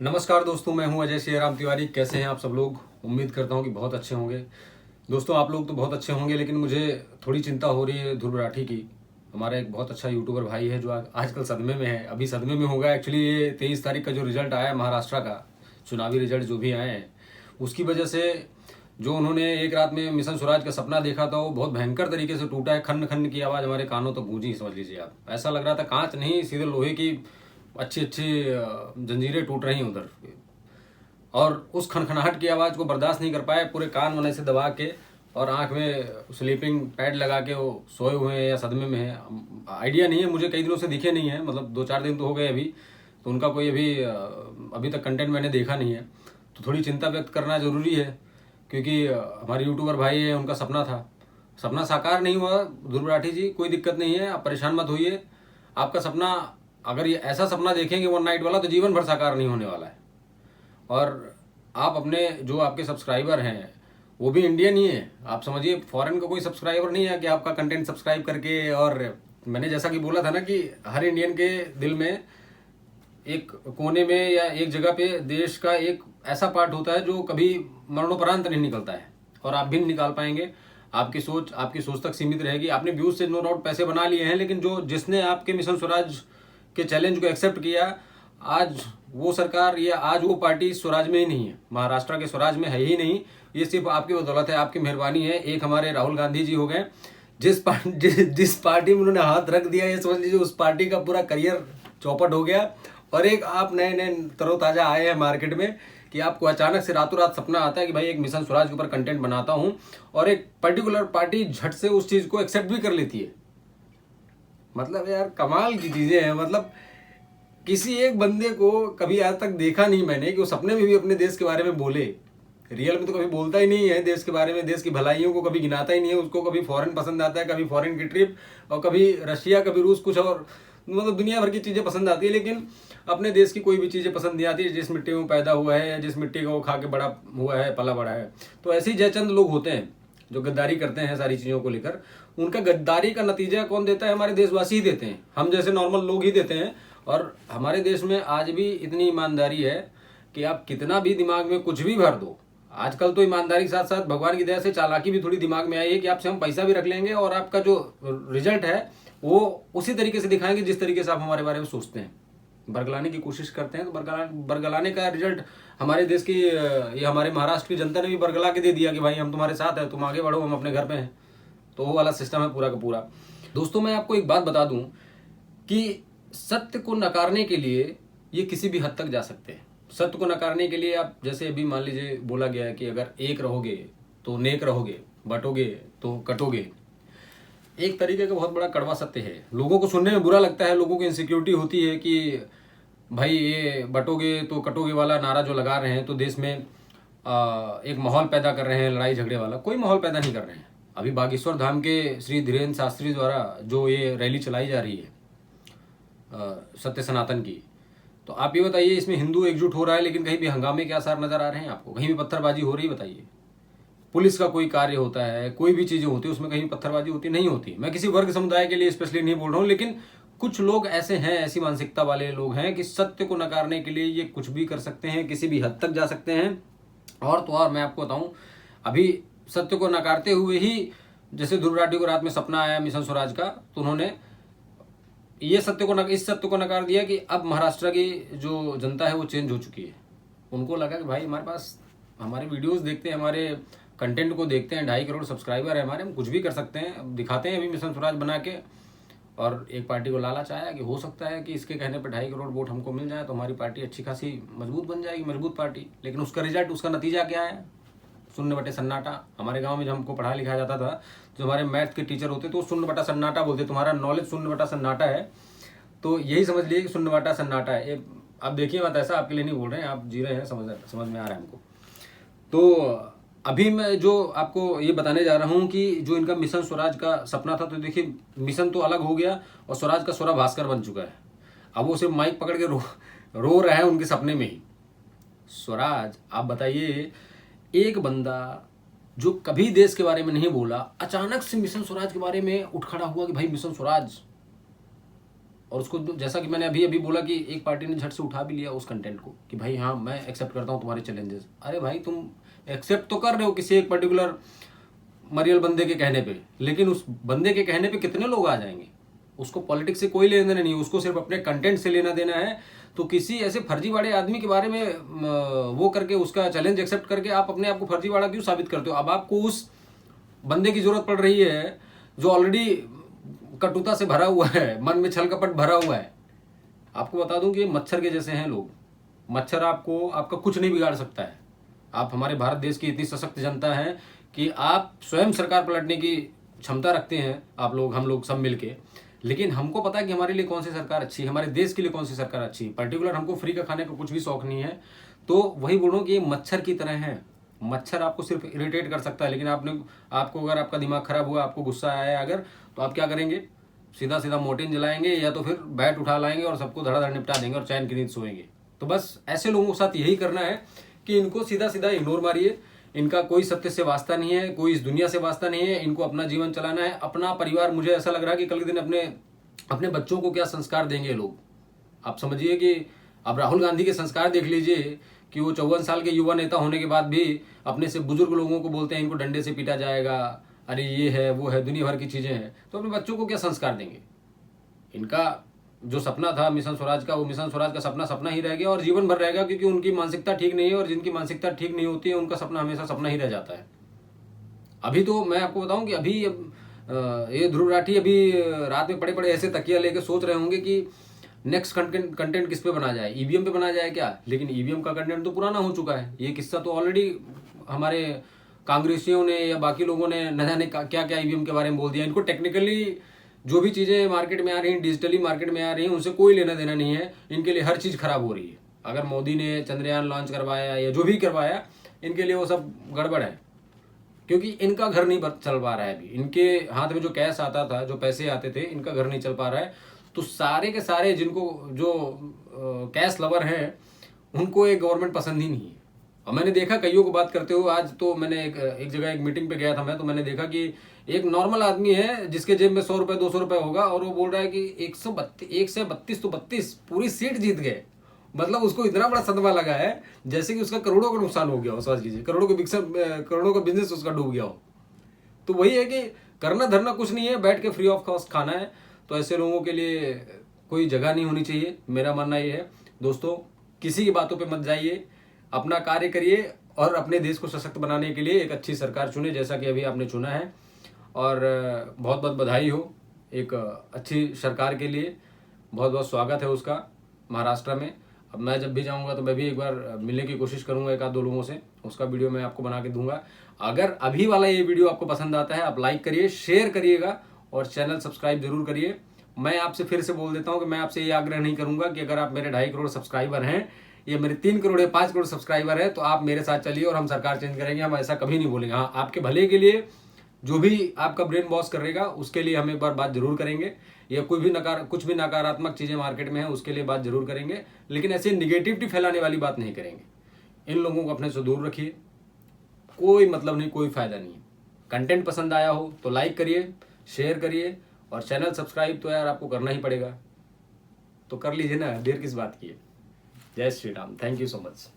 नमस्कार दोस्तों, मैं हूं अजय श्रीराम तिवारी। कैसे हैं आप सब लोग? उम्मीद करता हूं कि बहुत अच्छे होंगे। दोस्तों, आप लोग तो बहुत अच्छे होंगे, लेकिन मुझे थोड़ी चिंता हो रही है ध्रुव राठी की। हमारा एक बहुत अच्छा यूट्यूबर भाई है जो आजकल सदमे में है। अभी सदमे में होगा एक्चुअली। ये 23 तारीख का जो रिजल्ट आया है महाराष्ट्र का, चुनावी रिजल्ट जो भी आए हैं, उसकी वजह से जो उन्होंने एक रात में मिशन स्वराज का सपना देखा था वो बहुत भयंकर तरीके से टूटा है। खन्न खन्न की आवाज़ हमारे कानों तक गूंजी, समझ लीजिए आप। ऐसा लग रहा था कांच नहीं, सीधे लोहे की अच्छी अच्छी जंजीरें टूट रही उधर। और उस खनखनाहट की आवाज़ को बर्दाश्त नहीं कर पाए, पूरे कान वने से दबा के और आंख में स्लीपिंग पैड लगा के वो सोए हुए हैं या सदमे में हैं। आइडिया नहीं है मुझे, कई दिनों से दिखे नहीं है, मतलब 2-4 दिन तो हो गए अभी। तो उनका कोई अभी तक कंटेंट मैंने देखा नहीं है, तो थोड़ी चिंता व्यक्त करना ज़रूरी है। क्योंकि हमारे यूट्यूबर भाई है, उनका सपना था, सपना साकार नहीं हुआ। ध्रुव राठी जी, कोई दिक्कत नहीं है, आप परेशान मत होइए। आपका सपना, अगर ये ऐसा सपना देखेंगे वन नाइट वाला, तो जीवन भर साकार नहीं होने वाला है। और आप अपने जो आपके सब्सक्राइबर हैं वो भी इंडियन ही है, आप समझिए। फॉरेन का कोई सब्सक्राइबर नहीं है कि आपका कंटेंट सब्सक्राइब करके। और मैंने जैसा कि बोला था ना कि हर इंडियन के दिल में एक कोने में या एक जगह पे देश का एक ऐसा पार्ट होता है जो कभी मरणोपरांत नहीं निकलता है, और आप भी नहीं निकाल पाएंगे। आपकी सोच तक सीमित रहेगी। आपने व्यूज से नो डाउट पैसे बना लिए हैं, लेकिन जिसने आपके मिशन स्वराज के चैलेंज को एक्सेप्ट किया, आज वो सरकार या आज वो पार्टी स्वराज में ही नहीं है, महाराष्ट्र के स्वराज में है ही नहीं। ये सिर्फ आपकी बदौलत है, आपकी मेहरबानी है। एक हमारे राहुल गांधी जी हो गए, जिस पार्टी में उन्होंने हाथ रख दिया, ये समझ लीजिए उस पार्टी का पूरा करियर चौपट हो गया। और एक आप नए नए तरोताजा आए हैं मार्केट में कि आपको अचानक से रातों रात सपना आता है कि भाई एक मिशन स्वराज के ऊपर कंटेंट बनाता हूं, और एक पर्टिकुलर पार्टी झट से उस चीज को एक्सेप्ट भी कर लेती है। मतलब यार, कमाल की चीजें हैं। मतलब किसी एक बंदे को कभी आज तक देखा नहीं मैंने कि वो सपने में भी अपने देश के बारे में बोले। रियल में तो कभी बोलता ही नहीं है देश के बारे में, देश की भलाइयों को कभी गिनाता ही नहीं है। उसको कभी फॉरेन पसंद आता है, कभी फॉरेन की ट्रिप, और कभी रशिया, कभी रूस, कुछ और, मतलब दुनिया भर की चीज़ें पसंद आती है। लेकिन अपने देश की कोई भी चीज़ें पसंद नहीं आती जिस मिट्टी में पैदा हुआ है या जिस मिट्टी को वो खा के बड़ा हुआ है, पला बड़ा है। तो ऐसे ही जयचंद लोग होते हैं जो गद्दारी करते हैं सारी चीज़ों को लेकर। उनका गद्दारी का नतीजा कौन देता है? हमारे देशवासी ही देते हैं, हम जैसे नॉर्मल लोग ही देते हैं। और हमारे देश में आज भी इतनी ईमानदारी है कि आप कितना भी दिमाग में कुछ भी भर दो। आजकल तो ईमानदारी के साथ साथ भगवान की दया से चालाकी भी थोड़ी दिमाग में आई है कि आपसे हम पैसा भी रख लेंगे और आपका जो रिजल्ट है वो उसी तरीके से दिखाएंगे जिस तरीके से आप हमारे बारे में सोचते हैं। बरगलाने की कोशिश करते हैं तो बरगलाने का रिजल्ट हमारे देश की, ये हमारे महाराष्ट्र की जनता ने भी बरगला के दे दिया कि भाई हम तुम्हारे साथ हैं, तुम आगे बढ़ो, हम अपने घर पे हैं। तो वो वाला सिस्टम है पूरा का पूरा। दोस्तों, मैं आपको एक बात बता दूं कि सत्य को नकारने के लिए ये किसी भी हद तक जा सकते हैं। सत्य को नकारने के लिए आप, जैसे अभी मान लीजिए बोला गया है कि अगर एक रहोगे तो नेक रहोगे, बटोगे तो कटोगे। एक तरीके का बहुत बड़ा कड़वा सत्य है। लोगों को सुनने में बुरा लगता है, लोगों को इनसिक्योरिटी होती है कि भाई ये बटोगे तो कटोगे वाला नारा जो लगा रहे हैं, तो देश में एक माहौल पैदा कर रहे हैं लड़ाई झगड़े वाला। कोई माहौल पैदा नहीं कर रहे हैं। अभी बागेश्वर धाम के श्री धीरेन्द्र शास्त्री द्वारा जो ये रैली चलाई जा रही है सत्य सनातन की, तो आप ये बताइए, इसमें हिंदू एकजुट हो रहा है लेकिन कहीं भी हंगामे के आसार नजर आ रहे हैं आपको? कहीं भी पत्थरबाजी हो रही है? बताइए। पुलिस का कोई कार्य होता है, कोई भी चीजें होती है, उसमें कहीं पत्थरबाजी होती नहीं होती। मैं किसी वर्ग समुदाय के लिए स्पेशली नहीं बोल रहा हूँ, लेकिन कुछ लोग ऐसे हैं, ऐसी मानसिकता वाले लोग हैं कि सत्य को नकारने के लिए ये कुछ भी कर सकते हैं, किसी भी हद तक जा सकते हैं। और तो और मैं आपको बताऊं, अभी सत्य को नकारते हुए ही, जैसे ध्रुव राठी को रात में सपना आया मिशन स्वराज का, तो उन्होंने इस सत्य को नकार दिया कि अब महाराष्ट्र की जो जनता है वो चेंज हो चुकी है। उनको लगा कि भाई हमारे पास, हमारे वीडियोस देखते हैं, हमारे कंटेंट को देखते हैं, 2.5 करोड़ सब्सक्राइबर है हमारे, हम कुछ भी कर सकते हैं, दिखाते हैं अभी मिशन स्वराज बना के। और एक पार्टी को लालच आया कि हो सकता है कि इसके कहने पर 2.5 करोड़ वोट हमको मिल जाए तो हमारी पार्टी अच्छी खासी मजबूत बन जाएगी, मजबूत पार्टी। लेकिन उसका रिजल्ट, उसका नतीजा क्या है? शून्य बटे सन्नाटा। हमारे गांव में जब हमको पढ़ा लिखा जाता था, जो हमारे मैथ के टीचर होते तो वो शून्य बटा सन्नाटा बोलते, तुम्हारा नॉलेज शून्य बटा सन्नाटा है। तो यही समझ लीजिए कि शून्य बटा सन्नाटा है। आप देखिए मत, ऐसा आपके लिए नहीं बोल रहे हैं, आप जी रहे हैं, समझ में आ रहा है हमको। तो अभी मैं जो आपको ये बताने जा रहा हूँ कि जो इनका मिशन स्वराज का सपना था, तो देखिए मिशन तो अलग हो गया और स्वराज का स्वरा भास्कर बन चुका है। अब वो सिर्फ माइक पकड़ के रो रहा है उनके सपने में ही। स्वराज, आप बताइए, एक बंदा जो कभी देश के बारे में नहीं बोला, अचानक से मिशन स्वराज के बारे में उठ खड़ा हुआ कि भाई मिशन स्वराज, और उसको जैसा कि मैंने अभी अभी बोला कि एक पार्टी ने झट से उठा भी लिया उस कंटेंट को कि भाई हाँ मैं एक्सेप्ट करता हूँ तुम्हारे चैलेंजेस। अरे भाई तुम एक्सेप्ट तो कर रहे हो किसी एक पर्टिकुलर मरियल बंदे के कहने पे, लेकिन उस बंदे के कहने पे कितने लोग आ जाएंगे? उसको पॉलिटिक्स से कोई लेना देना नहीं, उसको सिर्फ अपने कंटेंट से लेना देना है। तो किसी ऐसे फर्जीवाड़े आदमी के बारे में वो करके उसका चैलेंज एक्सेप्ट करके आप अपने आप को फर्जीवाड़ा क्यों साबित करते हो? अब आपको उस बंदे की जरूरत पड़ रही है जो ऑलरेडी कटुता से भरा हुआ है, मन में छल कपट भरा हुआ है। आपको बता दूं कि मच्छर के जैसे हैं लोग। मच्छर आपको आपका कुछ नहीं बिगाड़ सकता है। आप हमारे भारत देश की इतनी सशक्त जनता है कि आप स्वयं सरकार पलटने की क्षमता रखते हैं, आप लोग, हम लोग सब मिलके। लेकिन हमको पता है कि हमारे लिए कौन सी सरकार अच्छी है, हमारे देश के लिए कौन सी सरकार अच्छी है। पर्टिकुलर हमको फ्री का खाने का कुछ भी शौक नहीं है। तो वही बोलो कि ये मच्छर की तरह है। मच्छर आपको सिर्फ इरिटेट कर सकता है, लेकिन आपको अगर आपका दिमाग खराब हुआ, आपको गुस्सा आया अगर, तो आप क्या करेंगे? सीधा सीधा मोर्टिन जलाएंगे या तो फिर बैट उठा लाएंगे और सबको धड़ाधड़ निपटा देंगे और चैन की नींद सोएंगे। तो बस ऐसे लोगों के साथ यही करना है कि इनको सीधा सीधा इग्नोर मारिए। इनका कोई सत्य से वास्ता नहीं है, कोई इस दुनिया से वास्ता नहीं है। इनको अपना जीवन चलाना है, अपना परिवार। मुझे ऐसा लग रहा है कि कल के दिन अपने बच्चों को क्या संस्कार देंगे लोग। आप समझिए कि अब राहुल गांधी के संस्कार देख लीजिए कि वो 54 साल के युवा नेता होने के बाद भी अपने से बुजुर्ग लोगों को बोलते हैं इनको डंडे से पीटा जाएगा, अरे ये है वो है, दुनिया भर की चीजें हैं। तो अपने बच्चों को क्या संस्कार देंगे? इनका जो सपना था मिशन स्वराज का, वो मिशन स्वराज का सपना ही रह गया और जीवन भर रहेगा, क्योंकि उनकी मानसिकता ठीक नहीं है। और जिनकी मानसिकता ठीक नहीं होती है उनका सपना हमेशा सपना ही रह जाता है। अभी तो मैं आपको बताऊं कि अभी ये ध्रुव राठी अभी रात में पड़े पड़े ऐसे तकिया लेके सोच रहे होंगे कि नेक्स्ट कंटेंट किस पे बना जाए, ईवीएम पे बना जाए क्या? लेकिन ईवीएम का कंटेंट तो पुराना हो चुका है। ये किस्सा तो ऑलरेडी हमारे कांग्रेसियों ने या बाकी लोगों ने न जाने क्या क्या ईवीएम के बारे में बोल दिया। इनको टेक्निकली जो भी चीजें मार्केट में आ रही हैं, डिजिटली मार्केट में आ रही हैं, उनसे कोई लेना देना नहीं है। इनके लिए हर चीज खराब हो रही है। अगर मोदी ने चंद्रयान लॉन्च करवाया या जो भी करवाया, इनके लिए वो सब गड़बड़ है, क्योंकि इनका घर नहीं चल पा रहा है। अभी इनके हाथ में जो कैश आता था, जो पैसे आते थे, इनका घर नहीं चल पा रहा है। तो सारे के सारे जिनको जो कैश लवर हैं उनको एक गवर्नमेंट पसंद ही नहीं है। और मैंने देखा कईयों को बात करते हुए, आज तो मैंने एक जगह एक मीटिंग पे गया था मैं, तो मैंने देखा कि एक नॉर्मल आदमी है जिसके जेब में 100 रुपए 200 रुपए होगा और वो बोल रहा है कि 132 तो 32 पूरी सीट जीत गए। मतलब उसको इतना बड़ा सदमा लगा है जैसे कि उसका करोड़ों का नुकसान हो गया हो। समझ लीजिए करोड़ों का बिजनेस उसका डूब गया हो। तो वही है कि करना धरना कुछ नहीं है, बैठ के फ्री ऑफ कॉस्ट खाना है। तो ऐसे लोगों के लिए कोई जगह नहीं होनी चाहिए, मेरा मानना ये है। दोस्तों, किसी की बातों पे मत जाइए, अपना कार्य करिए और अपने देश को सशक्त बनाने के लिए एक अच्छी सरकार चुने, जैसा कि अभी आपने चुना है। और बहुत बहुत बधाई हो एक अच्छी सरकार के लिए, बहुत बहुत स्वागत है उसका महाराष्ट्र में। अब मैं जब भी जाऊंगा तो मैं भी एक बार मिलने की कोशिश करूंगा एक आध दो लोगों से, उसका वीडियो मैं आपको बना के दूंगा। अगर अभी वाला ये वीडियो आपको पसंद आता है, आप लाइक करिए, शेयर करिएगा और चैनल सब्सक्राइब जरूर करिए। मैं आपसे फिर से बोल देता हूं कि मैं आपसे ये आग्रह नहीं करूंगा कि अगर आप मेरे 2.5 करोड़ सब्सक्राइबर हैं या मेरे 3 करोड़ या 5 करोड़ सब्सक्राइबर है तो आप मेरे साथ चलिए और हम सरकार चेंज करेंगे। हम ऐसा कभी नहीं बोलेंगे। हाँ, आपके भले के लिए जो भी आपका ब्रेन वॉश करेगा उसके लिए हम एक बार बात जरूर करेंगे, या कुछ भी नकारात्मक चीजें मार्केट में है उसके लिए बात जरूर करेंगे, लेकिन ऐसे निगेटिविटी फैलाने वाली बात नहीं करेंगे। इन लोगों को अपने से दूर रखिए, कोई मतलब नहीं, कोई फायदा नहीं है। कंटेंट पसंद आया हो तो लाइक करिए, शेयर करिए और चैनल सब्सक्राइब तो यार आपको करना ही पड़ेगा, तो कर लीजिए ना, देर किस बात की है। जय Shri Ram, thank you so much.